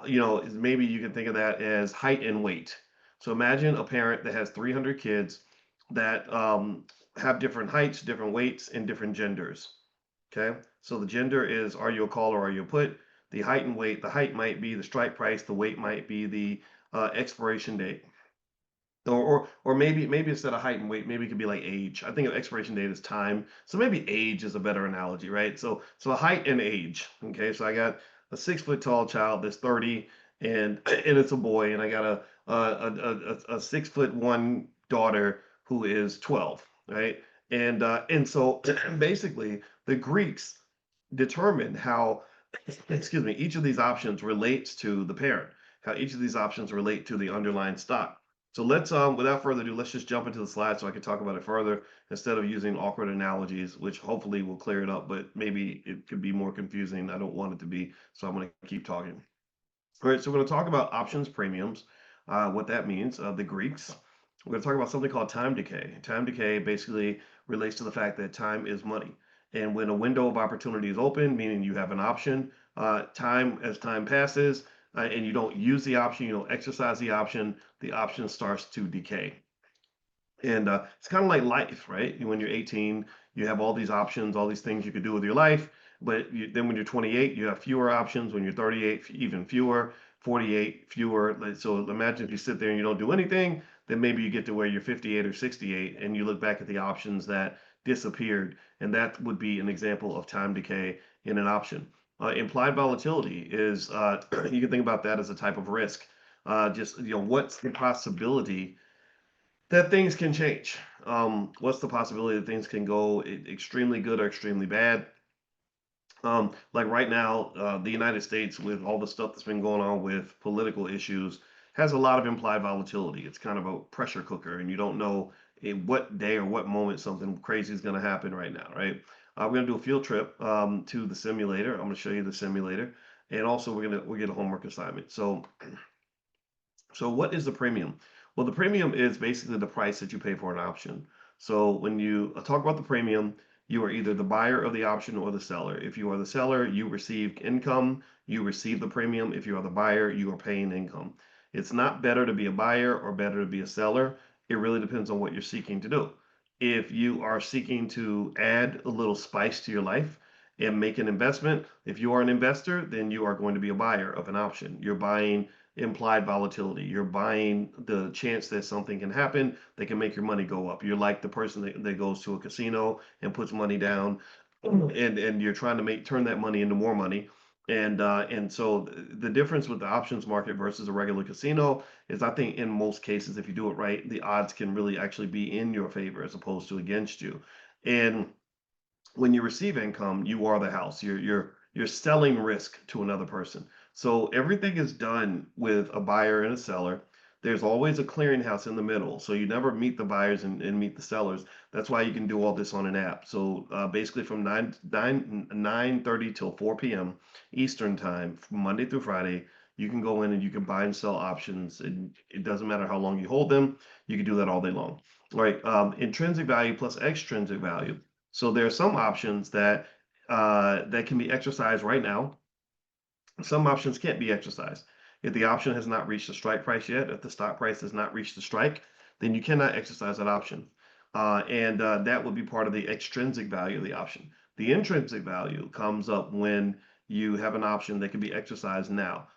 maybe you can think of that as height and weight. So imagine a parent that has 300 kids that have different heights, different weights, and different genders. Okay, so the gender is, are you a call or are you a put? The height and weight, the height might be the strike price, the weight might be the expiration date. Or maybe instead of height and weight, maybe it could be like age. I think of expiration date as time. So maybe age is a better analogy, right? So height and age. Okay, so I got a 6 foot tall child that's 30 and it's a boy, and I got a 6 foot one daughter who is 12, right? And so basically the Greeks determine how, excuse me, each of these options relates to the parent, how each of these options relate to the underlying stock. So let's, without further ado, let's just jump into the slide so I can talk about it further instead of using awkward analogies, which hopefully will clear it up, but maybe it could be more confusing. I don't want it to be, so I'm going to keep talking. All right, so we're going to talk about options premiums, what that means, the Greeks. We're going to talk about something called time decay. Time decay basically relates to the fact that time is money. And when a window of opportunity is open, meaning you have an option, as time passes, and you don't use the option, you don't exercise the option starts to decay. And it's kind of like life, right? When you're 18, you have all these options, all these things you could do with your life. But then when you're 28, you have fewer options. When you're 38, even fewer. 48, fewer. So imagine if you sit there and you don't do anything, then maybe you get to where you're 58 or 68, and you look back at the options that disappeared, and that would be an example of time decay in an option. Implied volatility is you can think about that as a type of risk. Just what's the possibility that things can change. What's the possibility that things can go extremely good or extremely bad? Like right now, the United States, with all the stuff that's been going on with political issues, has a lot of implied volatility. It's kind of a pressure cooker, and you don't know in what day or what moment something crazy is going to happen right now, right? We're going to do a field trip to the simulator. I'm going to show you the simulator, and also we'll get a homework assignment. So what is the premium? Well, the premium is basically the price that you pay for an option. So when you talk about the premium, you are either the buyer of the option or the seller. If you are the seller, you receive income, you receive the premium. If you are the buyer, you are paying income. It's not better to be a buyer or better to be a seller. It really depends on what you're seeking to do. If you are seeking to add a little spice to your life and make an investment, if you are an investor, then you are going to be a buyer of an option. You're buying implied volatility. You're buying the chance that something can happen that can make your money go up. You're like the person that goes to a casino and puts money down, and you're trying to turn that money into more money. And so the difference with the options market versus a regular casino is, I think in most cases, if you do it right, the odds can really actually be in your favor as opposed to against you. And when you receive income, you are the house. You're selling risk to another person. So everything is done with a buyer and a seller. There's always a clearinghouse in the middle, so you never meet the buyers and meet the sellers. That's why you can do all this on an app. So basically, from 9:30 till 4 p.m. Eastern time, from Monday through Friday, you can go in and you can buy and sell options, and it doesn't matter how long you hold them. You can do that all day long. All right, intrinsic value plus extrinsic value. So there are some options that can be exercised right now. Some options can't be exercised. If the option has not reached the strike price yet, if the stock price has not reached the strike, then you cannot exercise that option. And that would be part of the extrinsic value of the option. The intrinsic value comes up when you have an option that can be exercised now.